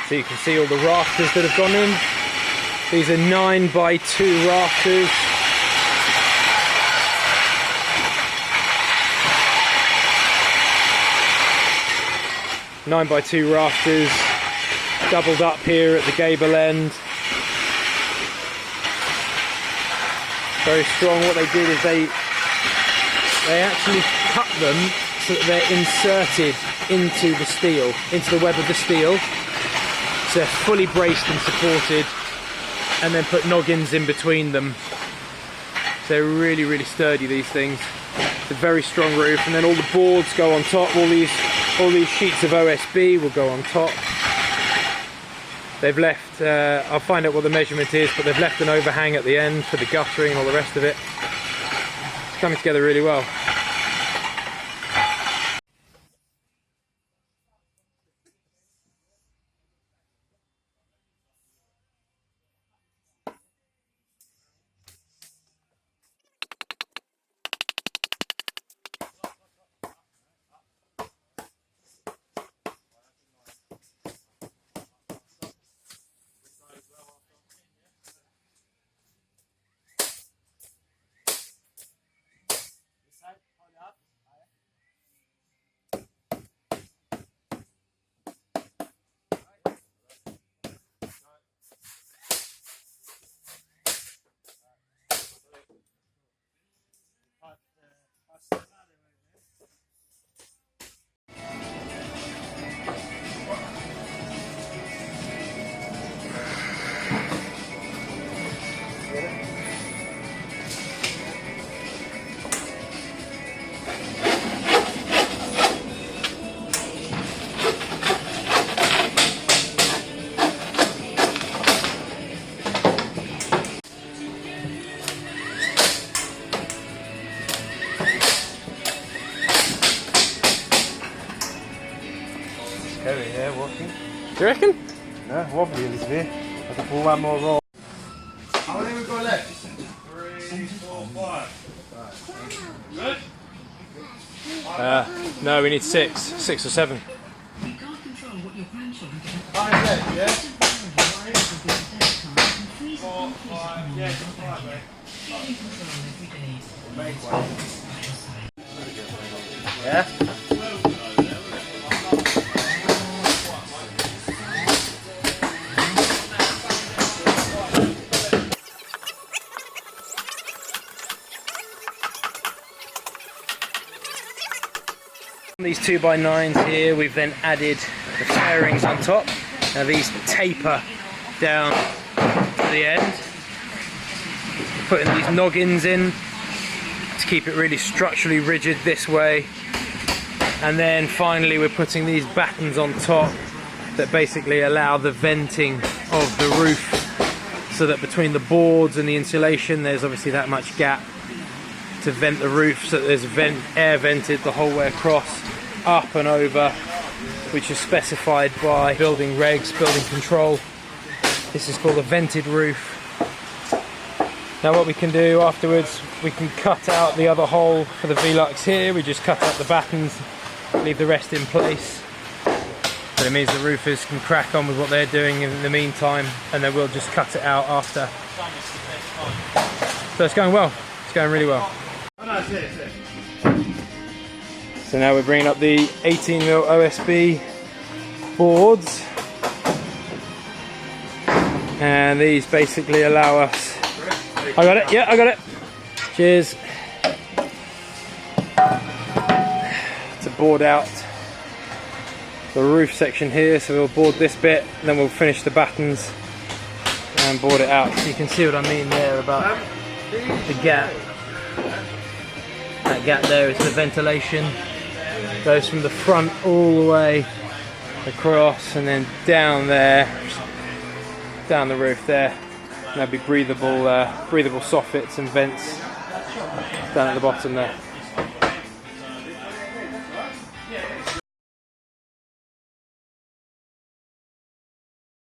So you can see all the rafters that have gone in. These are 9x2 rafters. (9x2) rafters, doubled up here at the gable end. Very strong. What they did is they actually cut them so that they're inserted into the steel, into the web of the steel. So they're fully braced and supported, and then put noggins in between them. So they're really, really sturdy, these things. It's a very strong roof, and then all the boards go on top. All these sheets of OSB will go on top. They've left, I'll find out what the measurement is, but they've left an overhang at the end for the guttering and all the rest of it. It's coming together really well. Yeah, walking. Do you reckon? No, wobbly a little bit. I can pull one more roll. How many we got left? 3, 4, 5. Good? No, we need 6 or 7. You can't control what your grandchildren do. 5 left, yeah? 4, 5, yeah, 5, mate. Make one. Yeah? These 2x9s here, we've then added the firrings on top. Now these taper down to the end. We're putting these noggins in to keep it really structurally rigid this way. And then finally we're putting these battens on top that basically allow the venting of the roof, so that between the boards and the insulation there's obviously that much gap to vent the roof, so that there's air vented the whole way across, up and over, which is specified by building regs, building control. This is called a vented roof. Now what we can do afterwards, we can cut out the other hole for the Velux here. We just cut out the battens, leave the rest in place. But it means the roofers can crack on with what they're doing in the meantime, and then we'll just cut it out after. So it's going well. It's going really well. So now we're bringing up the 18mm OSB boards, and these basically allow us. I got it. Yeah, I got it. Cheers. To board out the roof section here, so we'll board this bit, and then we'll finish the battens and board it out. So you can see what I mean there about the gap. That gap there is the ventilation. Goes from the front all the way across, and then down there, down the roof there. And there'll be breathable soffits and vents down at the bottom there.